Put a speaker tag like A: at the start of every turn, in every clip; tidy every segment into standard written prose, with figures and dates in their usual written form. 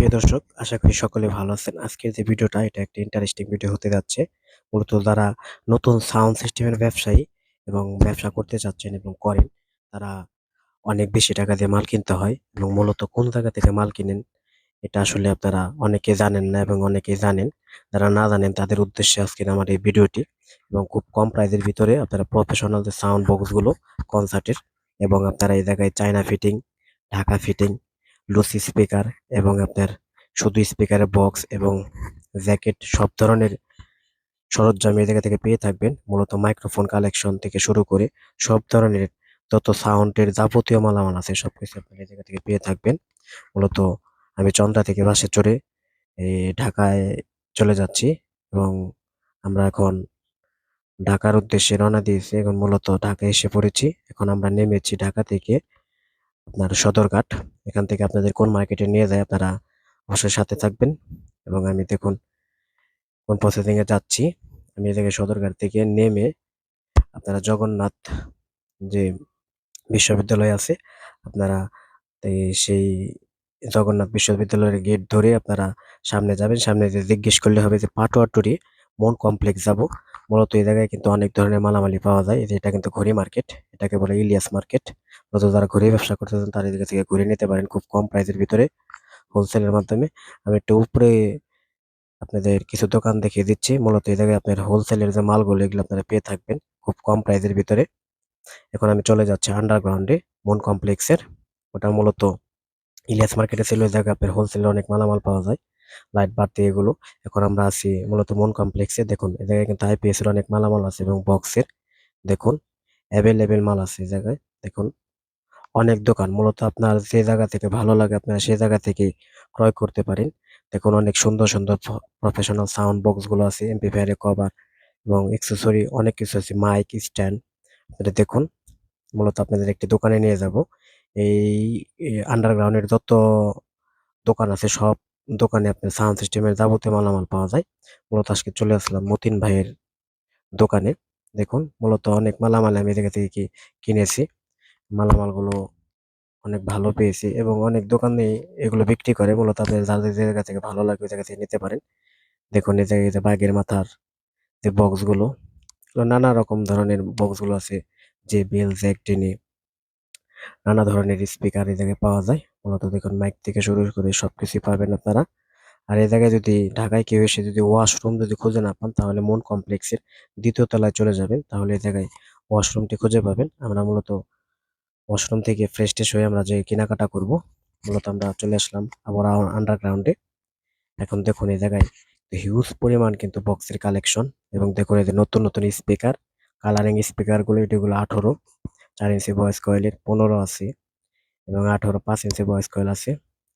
A: প্রিয় দর্শক, আশা করি সকলে ভালো আছেন। আজকের যে ভিডিওটা এটা একটা ইন্টারেস্টিং ভিডিও হতে যাচ্ছে। মূলত যারা নতুন সাউন্ড সিস্টেমের ব্যবসায়ী এবং ব্যবসা করতে চাচ্ছেন এবং করেন, তারা অনেক বেশি টাকা দিয়ে মাল কিনতে হয় এবং মূলত কোন জায়গা থেকে মাল কিনেন এটা আসলে আপনারা অনেকে জানেন না এবং অনেকেই জানেন। যারা না জানেন তাদের উদ্দেশ্যে আজকের আমার এই ভিডিওটি। এবং খুব কম প্রাইসের ভিতরে আপনারা প্রফেশনাল যে সাউন্ড বক্সগুলো কনসার্টের, এবং আপনারা এই জায়গায় China fitting, Dhaka fitting, Lucy speaker এবং আপনার শুধু স্পিকারের বক্স এবং জ্যাকেট সব ধরনের সরঞ্জাম এই জায়গা থেকে পেয়ে থাকবেন। মূলত মাইক্রোফোন কালেকশন থেকে শুরু করে সব ধরনের যত সাউন্ডের যাবতীয় মালামাল আছে সবকিছু আপনারা এই জায়গা থেকে পেয়ে থাকবেন। মূলত আমি চন্দ্রা থেকে বাসে চড়ে ঢাকায় চলে যাচ্ছি এবং আমরা এখন ঢাকার উদ্দেশ্যে রওনা দিয়েছি। এখন মূলত ঢাকায় এসে পড়েছি। এখন আমরা নেমেছি ঢাকা থেকে আপনার সদরঘাট। এখান থেকে আপনাদের কোন মার্কেটে নিয়ে যায় আপনারা অবশ্যই সাথে থাকবেন। এবং আমি দেখুন কোন প্রসেসিং এ যাচ্ছি। আমি এই জায়গায় সদরঘাট থেকে নেমে আপনারা জগন্নাথ যে বিশ্ববিদ্যালয় আছে, আপনারা সেই জগন্নাথ বিশ্ববিদ্যালয়ের গেট ধরে আপনারা সামনে যাবেন। সামনে যে জিজ্ঞেস করলে হবে যে পাটোয়াটুলি মন কমপ্লেক্স যাব। মূলত এই জায়গায় কিন্তু অনেক ধরনের মালামালি পাওয়া যায়। এই যে এটা কিন্তু ঘড়ি মার্কেট, এটাকে বলে ইলিয়াস মার্কেট। মূলত যারা ঘড়ি ব্যবসা করতে চান তারা এদিকে থেকে ঘুরে নিতে পারেন খুব কম প্রাইসের ভিতরে, হোলসেলের মাধ্যমে। আমি একটু উপরে আপনাদের কিছু দোকান দেখিয়ে দিচ্ছি। মূলত এই জায়গায় আপনার হোলসেলের যে মালগুলো এগুলো আপনারা পেয়ে থাকবেন খুব কম প্রাইসের ভিতরে। এখন আমি চলে যাচ্ছি আন্ডারগ্রাউন্ডে মন কমপ্লেক্সের। ওটা মূলত ইলিয়াস মার্কেটে ছিল, ওই জায়গায় আপনার হোলসেলে অনেক মালামাল পাওয়া যায়, লাইট বাড়তি এগুলো। এখন আমরা আছি মূলত মন কমপ্লেক্সে। দেখুন এই জায়গায় কিন্তু আইপিএস এর অনেক মালামাল আছে এবং বক্সের দেখুন অ্যাভেলেবেল মাল আছে এই জায়গায়। দেখুন অনেক দোকান, মূলত আপনার যে জায়গা থেকে ভালো লাগে আপনারা সেই জায়গা থেকে ক্রয় করতে পারেন। দেখুন অনেক সুন্দর সুন্দর প্রফেশনাল সাউন্ড বক্স গুলো আছে, এমপ্লিফায়ারের কভার এবং এক্সেসরি অনেক কিছু আছে, মাইক স্ট্যান্ড। এটা দেখুন মূলত আপনাদের একটি দোকানে নিয়ে যাব। এই আন্ডারগ্রাউন্ডের যত দোকান আছে সব দোকানে আপনার সাউন্ড সিস্টেমের যাবতীয় মালামাল পাওয়া যায়। মূলত আজকে চলে আসলাম মতিন ভাইয়ের দোকানে। দেখুন মূলত অনেক মালামাল আমি এদিকে থেকে কিনেছি। মালামালগুলো অনেক ভালো পেয়েছি এবং অনেক দোকানে এগুলো বিক্রি করে। মূলত আপনার যাদের যে জায়গা থেকে ভালো লাগবে ওই জায়গা থেকে নিতে পারেন। দেখুন এই জায়গায় যে বাঘের মাথার যে বক্স গুলো, নানা রকম ধরনের বক্স গুলো আছে, যে বেল জ্যাক টেনে নানা ধরনের স্পিকার এই জায়গায় পাওয়া যায়। মূলত দেখুন মাইক থেকে শুরু করে সবকিছুই পাবেন আপনারা। আর এই জায়গায় যদি ঢাকায় কেউ এসে যদি ওয়াশরুম যদি খুঁজে না পান তাহলে মন কমপ্লেক্সের দ্বিতীয় তলায় চলে যাবেন, তাহলে এই জায়গায় ওয়াশরুমটি খুঁজে পাবেন। আমরা মূলত ওয়াশরুম থেকে ফ্রেশ ট্রেশ হয়ে আমরা যে কেনাকাটা করব, মূলত আমরা চলে আসলাম আবার আন্ডারগ্রাউন্ডে। এখন দেখুন এই জায়গায় হিউজ পরিমাণ কিন্তু বক্সের কালেকশন। এবং দেখুন এই যে নতুন নতুন স্পিকার, কালারিং স্পিকার গুলো, এগুলো 18 4 ইঞ্চি ভয়েস কয়েলের, 15 আছে এবং 18 5 ইঞ্চি ভয়েস কয়েল আছে।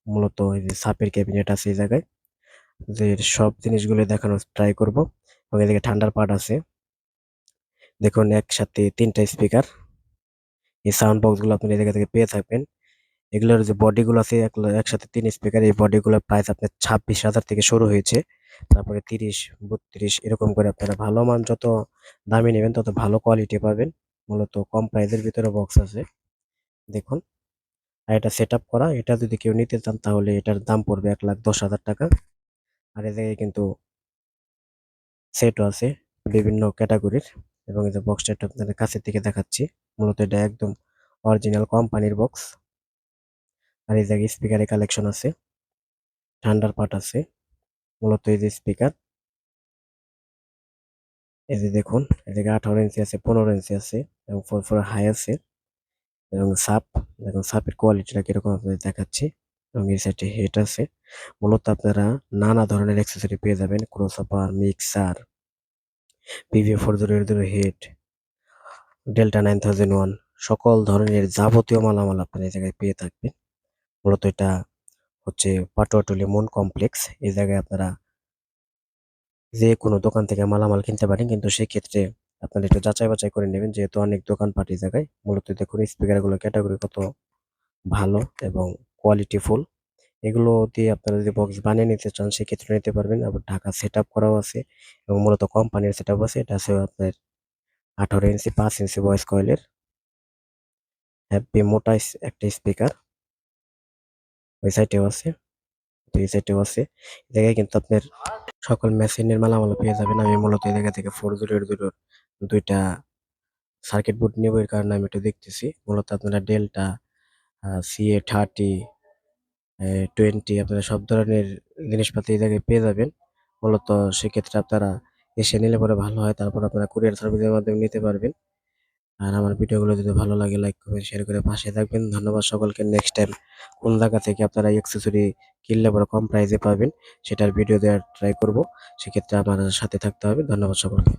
A: মূলত এই যে সাপের ক্যাবিনেট আছে এই জায়গায়, যে সব জিনিসগুলো দেখানোর ট্রাই করব। এবং এদিকে ঠান্ডার পার্ট আছে। দেখুন একসাথে 3টা স্পিকার, এই সাউন্ড বক্স গুলো আপনি এই জায়গা থেকে পেয়ে থাকবেন। এগুলোর যে বডিগুলো আছে একসাথে 3 স্পিকার, এই বডিগুলোর প্রাইস আপনার 26,000 থেকে শুরু হয়েছে। তারপরে 30 32 এরকম করে আপনারা ভালো মান যত দামি নেবেন তত ভালো কোয়ালিটি পাবেন। মূলত কম প্রাইসের ভিতরে বক্স আছে দেখুন। আর এটা সেট আপ করা, এটা যদি কেউ নিতে চান তাহলে এটার দাম পড়বে 1,10,000 টাকা। আর এই জায়গায় কিন্তু সেটও আছে বিভিন্ন ক্যাটাগরির। এবং এই যে বক্সটা একটু আপনাদের কাছের থেকে দেখাচ্ছি। মূলত এটা একদম অরিজিনাল কোম্পানির বক্স। আর এই জায়গায় স্পিকারের কালেকশন আছে, ঠান্ডার পার্ট আছে। মূলত এই যে স্পিকার, এই যে দেখুন এদিকে 18 ইঞ্চি আছে, 15 ইঞ্চি আছে এবং 4 হাই আছে। এবং সাপ, দেখুন সাপের কোয়ালিটিটা কিরকম আপনাদের দেখাচ্ছি। এবং এই সাইডে হেড আছে। মূলত আপনারা নানা ধরনের অ্যাক্সেসরি পেয়ে যাবেন, crossover, mixer, PV4000 head, delta 9001, সকল ধরনের যাবতীয় মালামাল আপনারা এই জায়গায় পেয়ে থাকবেন। মূলত এটা হচ্ছে পাটুয়াটুলি মন কমপ্লেক্স। এই জায়গায় আপনারা যে কোনো দোকান থেকে মালামাল কিনতে পারেন, কিন্তু সেই ক্ষেত্রে আপনারা একটু যাচাই বাছাই করে নেবেন, যেহেতু অনেক দোকানপাট এই জায়গায়। মূলত দেখুন স্পিকার গুলো ক্যাটাগরি কত ভালো এবং কোয়ালিটি ফুল। এগুলো দিয়ে আপনারা যদি বক্স বানিয়ে নিতে চান সেক্ষেত্রে নিতে পারবেন। আবার ঢাকা সেট আপ করাও আছে এবং মূলত কোম্পানির সেট আপ আছে। এটা আছে আপনার 18 ইঞ্চি 5 ইঞ্চি ভয়েস কয়েলের হ্যাপি মোটা একটা স্পিকার, ওই সাইডেও আছে। তো এই সাইটেও আছে। এই জায়গায় কিন্তু আপনার সকল মেশিনের মালামাল পেয়ে যাবেন। আমি মূলত এই জায়গা থেকে 4002 2টা সার্কিট বোর্ড নেব, এর কারণে আমি একটু দেখতেছি। মূলত আপনারা ডেল্টা, CA30, 20 আপনারা সব ধরনের জিনিসপাতি এই জায়গায় পেয়ে যাবেন। মূলত সেক্ষেত্রে আপনারা এসে নিলে পরে ভালো হয়। তারপর আপনারা কুরিয়ার সার্ভিসের মাধ্যমে নিতে পারবেন। আর আমার ভিডিওগুলো যদি ভালো লাগে লাইক কমেন্ট শেয়ার করে পাশে থাকবেন। ধন্যবাদ সকলকে। নেক্সট টাইম কোন জায়গা থেকে আপনারা অ্যাক্সেসরি কিনলে পরে কম প্রাইসে পাবেন সেটার ভিডিও দেওয়ার ট্রাই করব। সেক্ষেত্রে আমার সাথে থাকতে হবে। ধন্যবাদ সকলকে।